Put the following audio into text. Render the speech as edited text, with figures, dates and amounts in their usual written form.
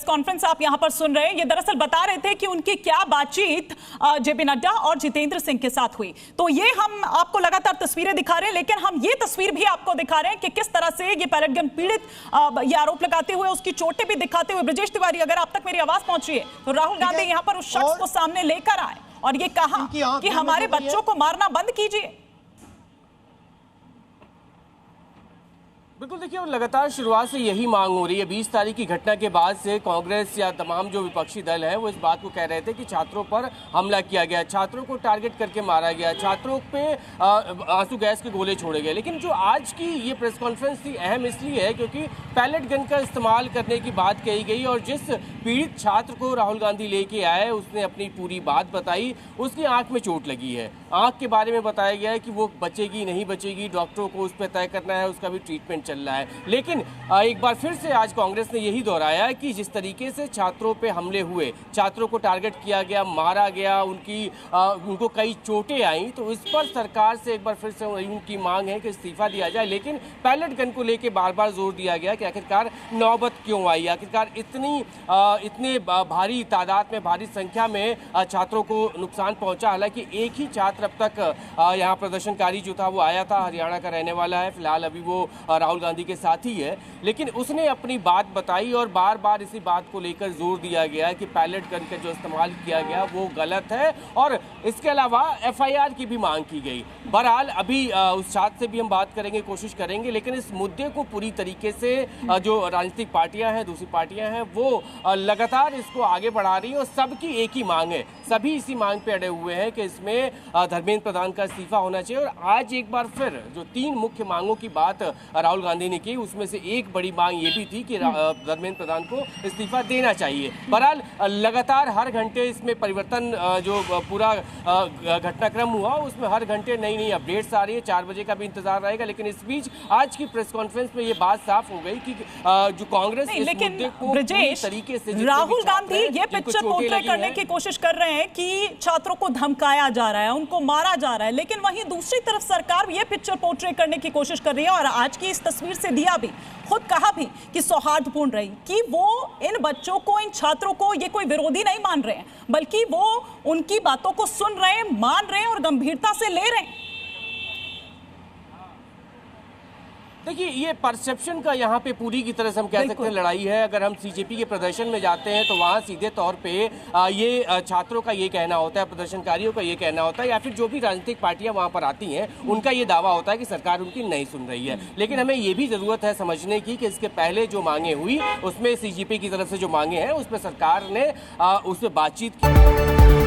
Conference आप यहां पर सुन रहे हैं, ये दरअसल बता रहे थे कि उनकी क्या बातचीत जेपी नड्डा और जितेंद्र सिंह के साथ हुई। तो ये हम आपको लगातार तस्वीरें दिखा रहे हैं, लेकिन हम ये तस्वीर भी आपको दिखा रहे हैं कि किस तरह से ये पैलेट गन पीड़ित ये आरोप लगाते हुए उसकी चोटें भी दिखाते हुए, ब्रजेश तिवारी अगर आप तक मेरी आवाज पहुंच रही है तो राहुल गांधी यहां पर उस शख्स को सामने लेकर आए और ये कहा कि हमारे बच्चों को मारना बंद कीजिए। बिल्कुल, देखिए लगातार शुरुआत से यही मांग हो रही है। 20 तारीख की घटना के बाद से कांग्रेस या तमाम जो विपक्षी दल हैं वो इस बात को कह रहे थे कि छात्रों पर हमला किया गया, छात्रों को टारगेट करके मारा गया, छात्रों पे आंसू गैस के गोले छोड़े गए। लेकिन जो आज की ये प्रेस कॉन्फ्रेंस थी अहम इसलिए है क्योंकि पैलेट गन का इस्तेमाल करने की बात कही गई और जिस पीड़ित छात्र को राहुल गांधी लेके आए उसने अपनी पूरी बात बताई। उसकी आंख में चोट लगी है, आंख के बारे में बताया गया है कि वो बचेगी नहीं बचेगी, डॉक्टरों को उस पर तय करना है, उसका भी ट्रीटमेंट चल रहा है। लेकिन एक बार फिर से आज कांग्रेस ने यही दोहराया कि जिस तरीके से छात्रों पे हमले हुए, छात्रों को टारगेट किया गया, मारा गया, उनको कई चोटें आई, तो इस पर सरकार से एक बार फिर से उनकी मांग है कि इस्तीफा दिया जाए। लेकिन पैलेट गन को लेकर बार बार जोर दिया गया कि आखिरकार नौबत क्यों आई, आखिरकार इतने भारी तादाद में, भारी संख्या में छात्रों को नुकसान पहुंचा। हालांकि एक ही छात्र अब तक यहाँ प्रदर्शनकारी जो था वो आया था, हरियाणा का रहने वाला है, फिलहाल अभी वो राहुल गांधी के साथ ही है, लेकिन उसने अपनी बात बताई और बार बार इसी बात को लेकर जोर दिया गया कि पैलेट गन का जो इस्तेमाल किया गया वो गलत है और इसके अलावा एफआईआर की भी मांग की गई। बहरहाल अभी उस छात्र से भी हम बात करेंगे, कोशिश करेंगे, लेकिन इस मुद्दे को पूरी तरीके से जो राजनीतिक पार्टियां हैं, दूसरी पार्टियां हैं, वो लगातार इसको आगे बढ़ा रही हैं और सबकी एक ही मांग है, सभी इसी मांग पे अड़े हुए हैं कि इसमें धर्मेंद्र प्रधान का इस्तीफा होना चाहिए। और आज एक बार फिर जो 3 मुख्य मांगों की बात राहुल गांधी ने की उसमें से एक बड़ी मांग ये भी थी कि धर्मेंद्र प्रधान को इस्तीफा देना चाहिए। बहरहाल लगातार हर घंटे इसमें परिवर्तन, जो पूरा घटनाक्रम हुआ उसमें हर घंटे नई नई अपडेट्स आ रही है। 4 बजे का भी इंतजार रहेगा, लेकिन इस बीच आज की प्रेस कॉन्फ्रेंस में ये बात साफ हो गई कि जो कांग्रेस इस मुद्दे को पूरी तरीके से, राहुल गांधी ये पिक्चर पोर्ट्रेट करने की कोशिश कर रहे हैं कि छात्रों को धमकाया जा रहा है, उनको मारा जा रहा है, लेकिन वहीं दूसरी तरफ सरकार ये पिक्चर पोर्ट्रेट करने की कोशिश कर रही है और आज की इस तस्वीर से दिया भी, खुद कहा भी कि सौहार्दपूर्ण रही, कि वो इन बच्चों को, इन छात्रों को ये कोई विरोधी नहीं मान रहे हैं, बल्कि वो उनकी बातों को सुन रहे हैं, मान रहे हैं और गंभीरता से ले रहे हैं। देखिए, ये परसेप्शन का यहाँ पे पूरी की तरह से हम कह सकते हैं लड़ाई है। अगर हम सीजेपी के प्रदर्शन में जाते हैं तो वहाँ सीधे तौर पे ये छात्रों का ये कहना होता है, प्रदर्शनकारियों का ये कहना होता है, या फिर जो भी राजनीतिक पार्टियां वहाँ पर आती हैं उनका ये दावा होता है कि सरकार उनकी नहीं सुन रही है। लेकिन हमें ये भी ज़रूरत है समझने की कि इसके पहले जो मांगे हुई उसमें सीजेपी की तरफ से जो मांगे हैं उसमें सरकार ने उस पर बातचीत की।